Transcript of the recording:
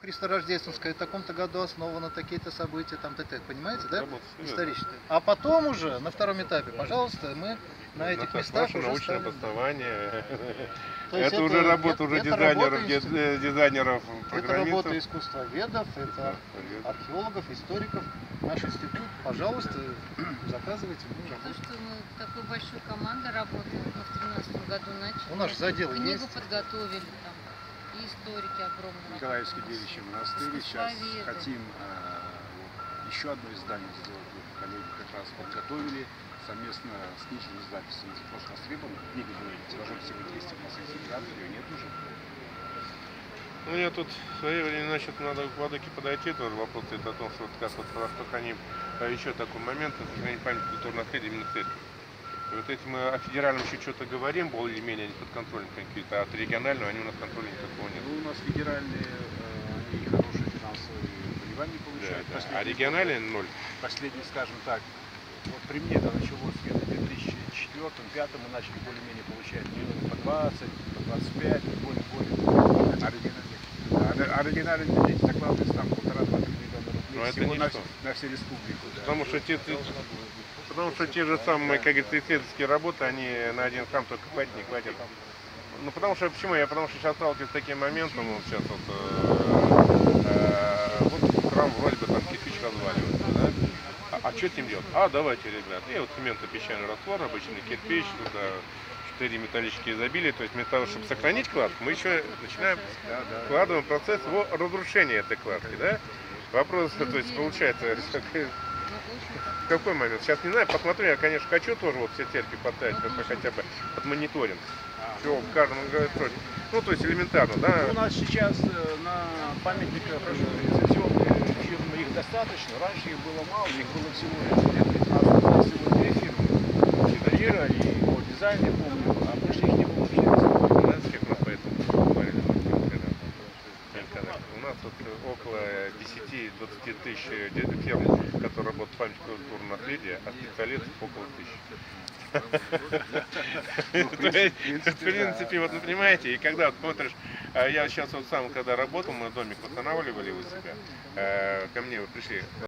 Христорождественская в таком-то году основано, такие-то события, там т.т. Понимаете, да? Работа серьезная. Исторически. А потом уже, на втором этапе, пожалуйста, мы на этих Наташ, местах наше уже научное ставим. обоснование. То есть Это уже работа уже это работа дизайнеров Это работа программистов. искусствоведов, это археологов, историков. Наш институт, пожалуйста, заказывайте. То, что мы такой большой командой работаем, мы в 2013 году начали. У нас же заделы Книгу есть. подготовили там, и историки огромные. Николаевский девичий монастырь. Сейчас Искусствоведы. хотим еще одно издание сделать. Вот коллеги как раз подготовили совместно с нижним издательством. За прошлый востребован. Книга была тиражом всего 200 экземпляров, ее нет уже. Ну, я тут в свое время, значит, надо к Владыке подойти, тоже вопрос стоит о том, что вот как вот сохраним еще такой момент, это сохранить память культурного наследия именно церкви. И вот эти мы о федеральном еще что-то говорим, более-менее они подконтрольны какие-то, а от регионального они у нас контроля никакого нет. Ну, у нас федеральные и хорошие финансовые вливания получают. Да, да. А региональные ноль. Последний, скажем так, вот при мне это началось где-то в 2004-2005 мы начали более-менее получать миллионы по 20, по 25, более. Оригинальные дети закладываются там 1,5-2 миллиона рублей всего на всю республику. Да. Потому что те же самые, как говорится, исследовательские работы, они на один храм только хватит, не хватит. Ну потому что почему? Потому что сейчас сталкиваюсь с таким моментом, вот сейчас вот храм вроде бы там кирпич разваливается, да? А что этим делать? Давайте, ребят, и вот цементно-песчаный раствор, обычный кирпич, туда 4 металлические изобилия, то есть вместо того, чтобы сохранить кладку, мы еще начинаем вкладываем процесс его разрушения этой кладки, да? Вопрос, то есть получается, в какой момент? Сейчас не знаю, посмотрю, я, конечно, хочу тоже вот все церкви поставить, просто хотя бы под мониторинг. Все, в каждом строке. Ну, то есть элементарно, да? У нас сейчас на памятниках лицензионные фирмы, их достаточно. Раньше их было мало, их было всего лет 15, у нас всего 2 фирмы. Фидорира и по дизайну, я помню, а больше их не было вообще. Знаете, как мы поэтому говорили, у нас вот около 10-20 тысяч фирм, которые работают в памяти культурного наследия, а специалистов около 1000. В принципе, вот, ну, понимаете, и когда вот смотришь, я сейчас вот сам, когда работал, мы домик восстанавливали у себя, ко мне вот пришли